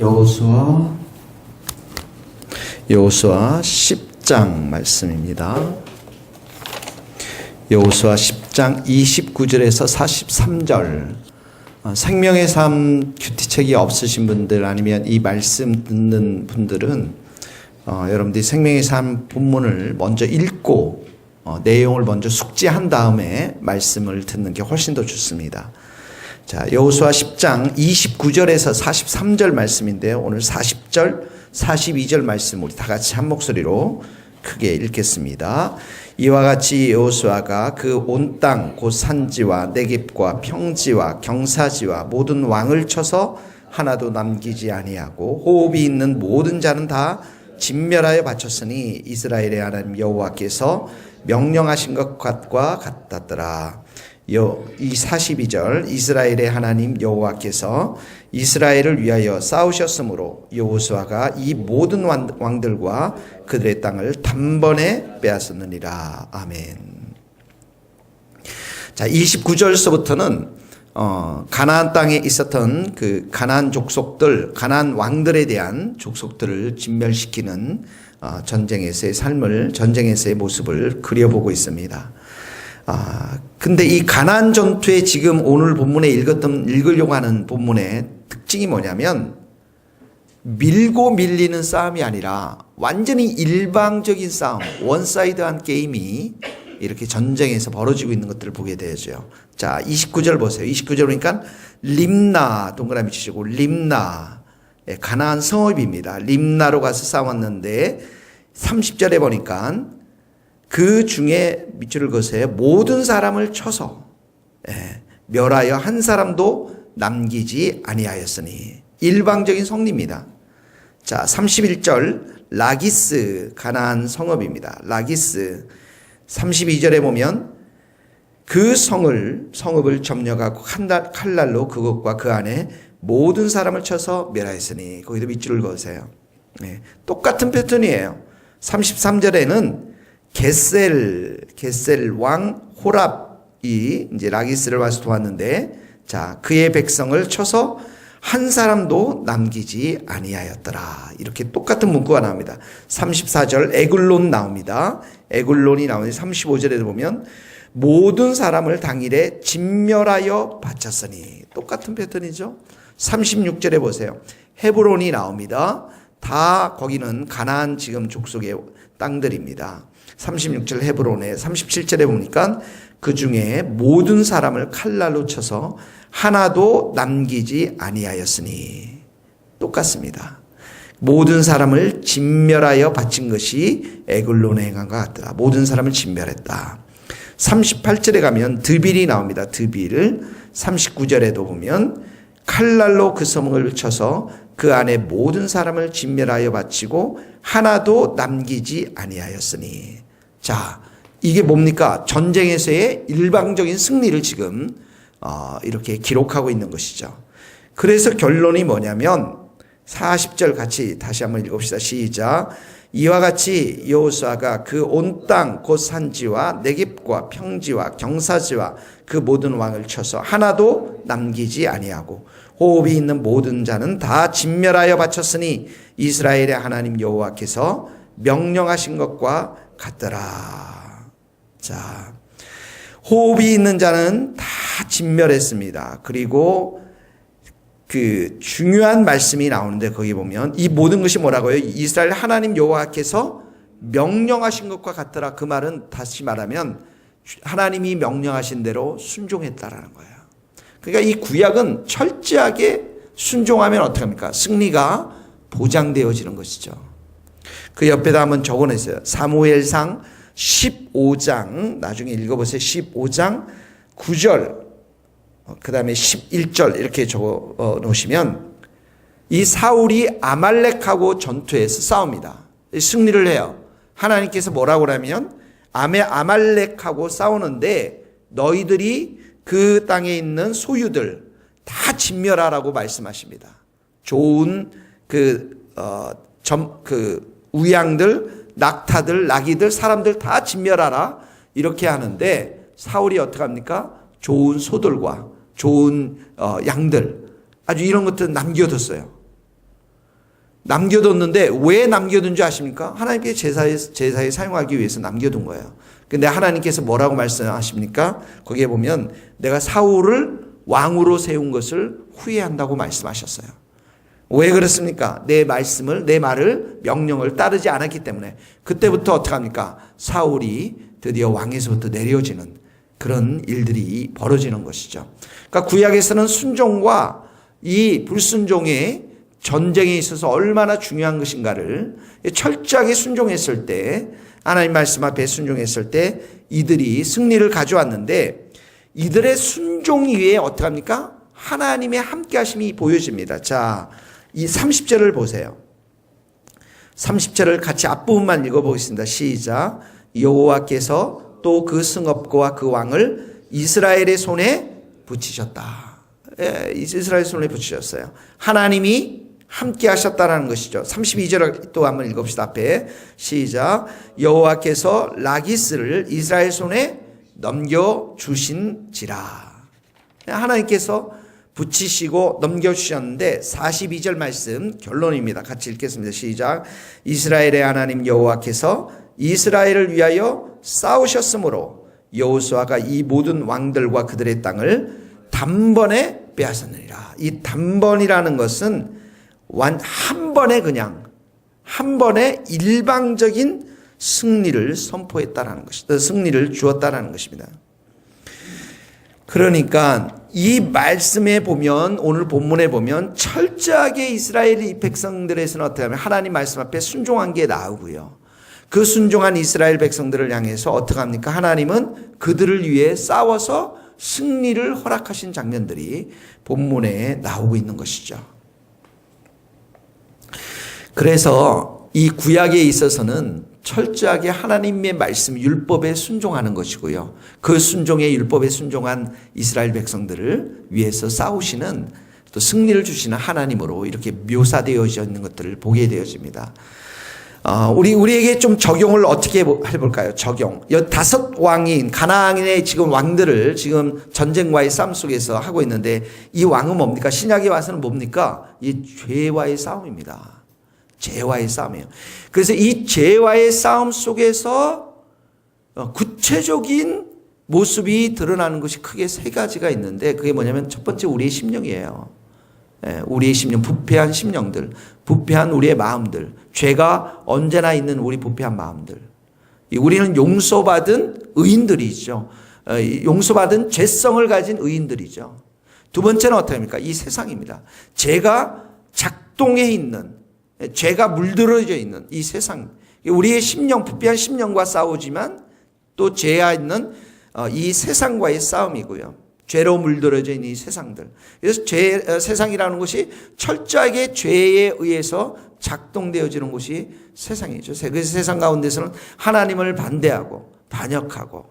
여호수아 10장 말씀입니다. 여호수아 10장 29절에서 43절. 생명의 삶 큐티책이 없으신 분들 아니면 이 말씀 듣는 분들은 여러분들이 생명의 삶 본문을 먼저 읽고 내용을 먼저 숙지한 다음에 말씀을 듣는 게 훨씬 더 좋습니다. 자, 여호수아 10장 29절에서 43절 말씀인데요. 오늘 40절, 42절 말씀 우리 다 같이 한 목소리로 크게 읽겠습니다. 이와 같이 여호수아가 그 온 땅 곧 산지와 네겝과 평지와 경사지와 모든 왕을 쳐서 하나도 남기지 아니하고 호흡이 있는 모든 자는 다 진멸하여 바쳤으니 이스라엘의 하나님 여호와께서 명령하신 것과 같았더라. 이 42절 이스라엘의 하나님 여호와께서 이스라엘을 위하여 싸우셨으므로 여호수아가 이 모든 왕들과 그들의 땅을 단번에 빼앗았느니라. 아멘. 자, 29절서부터는 가나안 땅에 있었던 그 가나안 족속들, 가나안 왕들에 대한 족속들을 진멸시키는 전쟁에서의 삶을, 전쟁에서의 모습을 그려보고 있습니다. 근데 이 가나안 전투에 지금 오늘 본문에 읽으려고 하는 본문의 특징이 뭐냐면 밀고 밀리는 싸움이 아니라 완전히 일방적인 싸움, 원사이드한 게임이 이렇게 전쟁에서 벌어지고 있는 것들을 보게 되죠. 자, 29절 보세요. 29절 보니까 림나, 동그라미 치시고 림나, 가나안 성읍입니다. 림나로 가서 싸웠는데 30절에 보니까 그 중에 밑줄을 그으세요. 모든 사람을 쳐서 멸하여 한 사람도 남기지 아니하였으니. 일방적인 성리입니다. 자, 31절 라기스, 가나안 성읍입니다. 라기스. 32절에 보면 그 성읍을 점령하고 칼날로 그것과 그 안에 모든 사람을 쳐서 멸하였으니. 거기도 밑줄을 그으세요. 똑같은 패턴이에요. 33절에는 게셀 왕 호랍이 이제 라기스를 와서 도왔는데, 자, 그의 백성을 쳐서 한 사람도 남기지 아니하였더라. 이렇게 똑같은 문구가 나옵니다. 34절 에글론 나옵니다. 에글론이 나오는데 35절에도 보면 모든 사람을 당일에 진멸하여 바쳤으니. 똑같은 패턴이죠. 36절에 보세요. 헤브론이 나옵니다. 다 거기는 가나안 지금 족속의 땅들입니다. 36절 헤브론에 37절에 보니까 그 중에 모든 사람을 칼날로 쳐서 하나도 남기지 아니하였으니. 똑같습니다. 모든 사람을 진멸하여 바친 것이 에글론의 행함과 같더라. 모든 사람을 진멸했다. 38절에 가면 드빌이 나옵니다. 드빌. 39절에도 보면 칼날로 그 성을 쳐서 그 안에 모든 사람을 진멸하여 바치고 하나도 남기지 아니하였으니. 자, 이게 뭡니까? 전쟁에서의 일방적인 승리를 지금 이렇게 기록하고 있는 것이죠. 그래서 결론이 뭐냐면 40절 같이 다시 한번 읽읍시다. 시작. 이와 같이 여호수아가 그 온 땅 곧 산지와 네겝과 평지와 경사지와 그 모든 왕을 쳐서 하나도 남기지 아니하고 호흡이 있는 모든 자는 다 진멸하여 바쳤으니 이스라엘의 하나님 여호와께서 명령하신 것과 같더라. 자, 호흡이 있는 자는 다 진멸했습니다. 그리고 그 중요한 말씀이 나오는데 거기 보면 이 모든 것이 뭐라고요? 이스라엘 하나님 여호와께서 명령하신 것과 같더라. 그 말은 다시 말하면 하나님이 명령하신 대로 순종했다라는 거예요. 그러니까 이 구약은 철저하게 순종하면 어떻게 합니까? 승리가 보장되어지는 것이죠. 그 옆에다 한번 적어냈어요. 사무엘상 15장 나중에 읽어보세요. 15장 9절 그 다음에 11절 이렇게 적어 놓으시면 이 사울이 아말렉하고 전투에서 싸웁니다. 승리를 해요. 하나님께서 뭐라고 하면 아말렉하고 싸우는데 너희들이 그 땅에 있는 소유들 다 진멸하라고 말씀하십니다. 좋은 우양들, 낙타들, 나귀들, 사람들 다 진멸하라 이렇게 하는데 사울이 어떻게 합니까? 좋은 소들과 좋은 양들 아주 이런 것들 남겨뒀어요. 남겨뒀는데 왜 남겨둔 줄 아십니까? 하나님께 제사에 사용하기 위해서 남겨둔 거예요. 근데 하나님께서 뭐라고 말씀하십니까? 거기에 보면 내가 사울을 왕으로 세운 것을 후회한다고 말씀하셨어요. 왜 그렇습니까? 내 말을, 명령을 따르지 않았기 때문에. 그때부터 어떻게 합니까? 사울이 드디어 왕에서부터 내려지는 그런 일들이 벌어지는 것이죠. 그러니까 구약에서는 순종과 이 불순종의 전쟁에 있어서 얼마나 중요한 것인가를 철저하게 순종했을 때, 하나님 말씀 앞에 순종했을 때 이들이 승리를 가져왔는데, 이들의 순종 위에 어떻게 합니까? 하나님의 함께 하심이 보여집니다. 자, 이 30절을 보세요. 30절을 같이 앞부분만 읽어보겠습니다. 시작. 여호와께서 또 그 승업과 그 왕을 이스라엘의 손에 붙이셨다. 예, 이스라엘 손에 붙이셨어요. 하나님이 함께 하셨다라는 것이죠. 32절을 또 한번 읽읍시다. 앞에 시작. 여호와께서 라기스를 이스라엘 손에 넘겨주신지라. 하나님께서 붙이시고 넘겨주셨는데 42절 말씀 결론입니다. 같이 읽겠습니다. 시작. 이스라엘의 하나님 여호와께서 이스라엘을 위하여 싸우셨으므로 여호수아가 이 모든 왕들과 그들의 땅을 단번에 빼앗았느니라. 이 단번이라는 것은 한 번에 일방적인 승리를 선포했다라는 것이다. 승리를 주었다라는 것입니다. 그러니까 이 말씀에 보면, 오늘 본문에 보면 철저하게 이스라엘 백성들에서는 어떻게 하면 하나님 말씀 앞에 순종한 게 나오고요. 그 순종한 이스라엘 백성들을 향해서 어떻게 합니까? 하나님은 그들을 위해 싸워서 승리를 허락하신 장면들이 본문에 나오고 있는 것이죠. 그래서 이 구약에 있어서는 철저하게 하나님의 말씀 율법에 순종하는 것이고요. 그 순종의 율법에 순종한 이스라엘 백성들을 위해서 싸우시는, 또 승리를 주시는 하나님으로 이렇게 묘사되어져 있는 것들을 보게 되어집니다. 우리에게 좀 적용을 어떻게 해볼까요? 적용. 5왕인 가나안의 지금 왕들을 지금 전쟁과의 싸움 속에서 하고 있는데, 이 왕은 뭡니까? 신약에 와서는 뭡니까? 이 죄와의 싸움입니다. 죄와의 싸움이에요. 그래서 이 죄와의 싸움 속에서 구체적인 모습이 드러나는 것이 크게 3가지가 있는데, 그게 뭐냐면 첫 번째 우리의 심령이에요. 우리의 심령, 부패한 심령들, 부패한 우리의 마음들, 죄가 언제나 있는 우리 부패한 마음들. 우리는 용서받은 의인들이죠. 용서받은 죄성을 가진 의인들이죠. 두 번째는 어떻게 합니까? 이 세상입니다. 죄가 작동해 있는, 죄가 물들어져 있는 이 세상, 우리의 심령, 부패한 심령과 싸우지만 또 죄가 있는 이 세상과의 싸움이고요. 죄로 물들어져 있는 이 세상들. 그래서 세상이라는 것이 철저하게 죄에 의해서 작동되어지는 것이 세상이죠. 그래서 세상 가운데서는 하나님을 반대하고 반역하고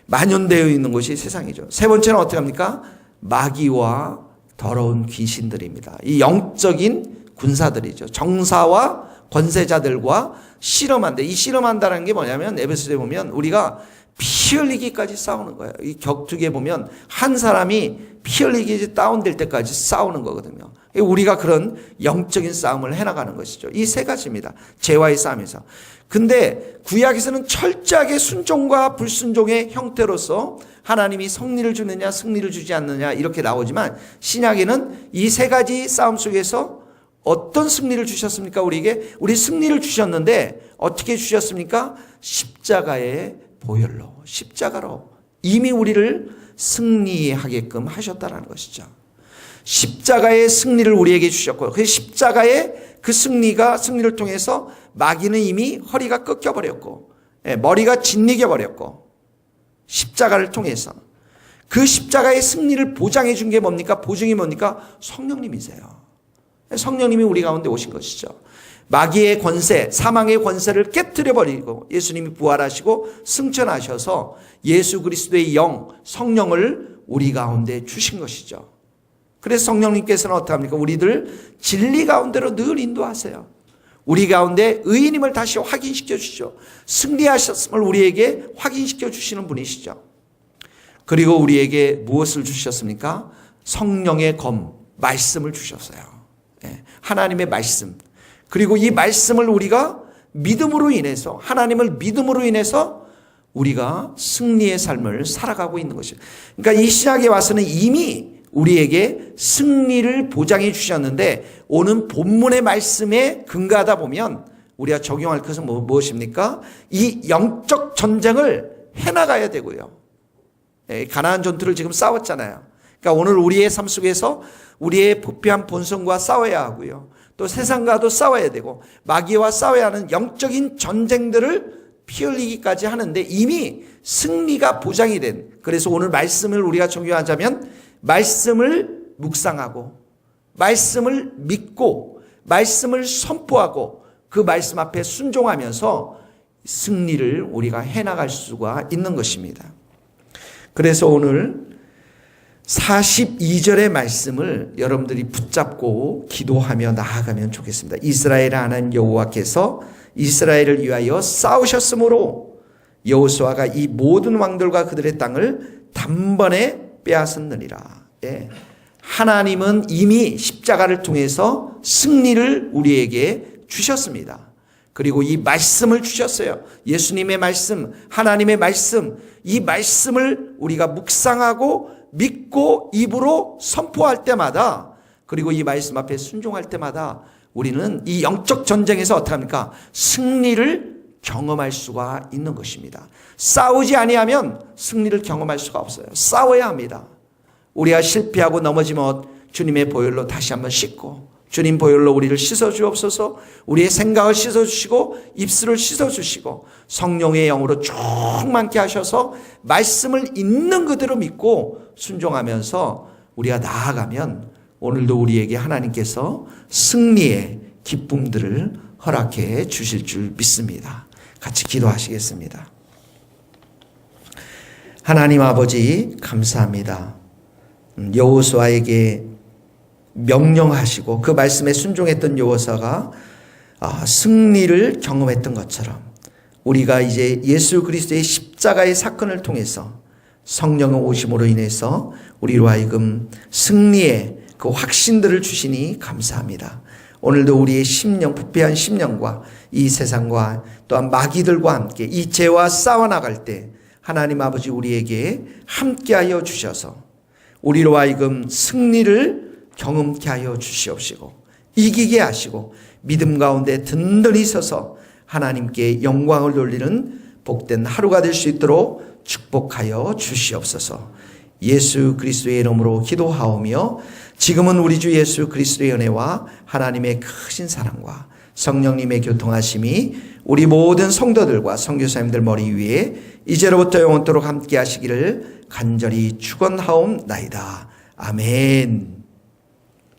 만연되어 있는 것이 세상이죠. 세 번째는 어떻게 합니까? 마귀와 더러운 귀신들입니다. 이 영적인 군사들이죠. 정사와 권세자들과 실험한다. 이 실험한다는 게 뭐냐면 에베소서에 보면 우리가 피 흘리기까지 싸우는 거예요. 이 격투기에 보면 한 사람이 피 흘리기 다운될 때까지 싸우는 거거든요. 우리가 그런 영적인 싸움을 해나가는 것이죠. 이 3가지입니다. 죄와의 싸움에서. 근데 구약에서는 철저하게 순종과 불순종의 형태로서 하나님이 승리를 주느냐 승리를 주지 않느냐 이렇게 나오지만, 신약에는 이 3가지 싸움 속에서 어떤 승리를 주셨습니까? 우리에게? 우리 승리를 주셨는데 어떻게 주셨습니까? 십자가의 보혈로, 십자가로 이미 우리를 승리하게끔 하셨다는 것이죠. 십자가의 승리를 우리에게 주셨고, 그 십자가의 그 승리를 통해서 마귀는 이미 허리가 꺾여버렸고, 머리가 짓이겨 버렸고, 십자가를 통해서 그 십자가의 승리를 보장해 준 게 뭡니까? 보증이 뭡니까? 성령님이세요. 성령님이 우리 가운데 오신 것이죠. 마귀의 권세, 사망의 권세를 깨뜨려 버리고 예수님이 부활하시고 승천하셔서 예수 그리스도의 영, 성령을 우리 가운데 주신 것이죠. 그래서 성령님께서는 어떻게 합니까? 우리들 진리 가운데로 늘 인도하세요. 우리 가운데 의인임을 다시 확인시켜 주시죠. 승리하셨음을 우리에게 확인시켜 주시는 분이시죠. 그리고 우리에게 무엇을 주셨습니까? 성령의 검, 말씀을 주셨어요. 하나님의 말씀, 그리고 이 말씀을 우리가 믿음으로 인해서, 하나님을 믿음으로 인해서 우리가 승리의 삶을 살아가고 있는 것이에요. 그러니까 이 시작에 와서는 이미 우리에게 승리를 보장해 주셨는데, 오는 본문의 말씀에 근거하다 보면 우리가 적용할 것은 무엇입니까? 이 영적 전쟁을 해나가야 되고요. 가나안 전투를 지금 싸웠잖아요. 그러니까 오늘 우리의 삶 속에서 우리의 부패한 본성과 싸워야 하고요. 또 세상과도 싸워야 되고 마귀와 싸워야 하는 영적인 전쟁들을 피 흘리기까지 하는데 이미 승리가 보장이 된, 그래서 오늘 말씀을 우리가 적용하자면 말씀을 묵상하고 말씀을 믿고 말씀을 선포하고 그 말씀 앞에 순종하면서 승리를 우리가 해나갈 수가 있는 것입니다. 그래서 오늘 42절의 말씀을 여러분들이 붙잡고 기도하며 나아가면 좋겠습니다. 이스라엘 하나님 여호와께서 이스라엘을 위하여 싸우셨으므로 여호수아가 이 모든 왕들과 그들의 땅을 단번에 빼앗았느니라. 예. 하나님은 이미 십자가를 통해서 승리를 우리에게 주셨습니다. 그리고 이 말씀을 주셨어요. 예수님의 말씀, 하나님의 말씀, 이 말씀을 우리가 묵상하고 믿고 입으로 선포할 때마다, 그리고 이 말씀 앞에 순종할 때마다 우리는 이 영적 전쟁에서 어떻게 합니까? 승리를 경험할 수가 있는 것입니다. 싸우지 아니하면 승리를 경험할 수가 없어요. 싸워야 합니다. 우리가 실패하고 넘어지면 주님의 보혈로 다시 한번 씻고, 주님 보혈로 우리를 씻어주옵소서. 우리의 생각을 씻어주시고 입술을 씻어주시고 성령의 영으로 충만케 하셔서 말씀을 있는 그대로 믿고 순종하면서 우리가 나아가면 오늘도 우리에게 하나님께서 승리의 기쁨들을 허락해 주실 줄 믿습니다. 같이 기도하시겠습니다. 하나님 아버지 감사합니다. 여호수아에게 명령하시고 그 말씀에 순종했던 여호수아가 승리를 경험했던 것처럼 우리가 이제 예수 그리스도의 십자가의 사건을 통해서 성령의 오심으로 인해서 우리로 하여금 승리의 그 확신들을 주시니 감사합니다. 오늘도 우리의 심령, 부패한 심령과 이 세상과 또한 마귀들과 함께 이 죄와 싸워나갈 때 하나님 아버지 우리에게 함께하여 주셔서 우리로 하여금 승리를 경험케 하여 주시옵시고 이기게 하시고 믿음 가운데 든든히 서서 하나님께 영광을 돌리는 복된 하루가 될 수 있도록 축복하여 주시옵소서. 예수 그리스도의 이름으로 기도하오며 지금은 우리 주 예수 그리스도의 은혜와 하나님의 크신 사랑과 성령님의 교통하심이 우리 모든 성도들과 선교사님들 머리 위에 이제로부터 영원토록 함께 하시기를 간절히 축원하옵나이다. 아멘.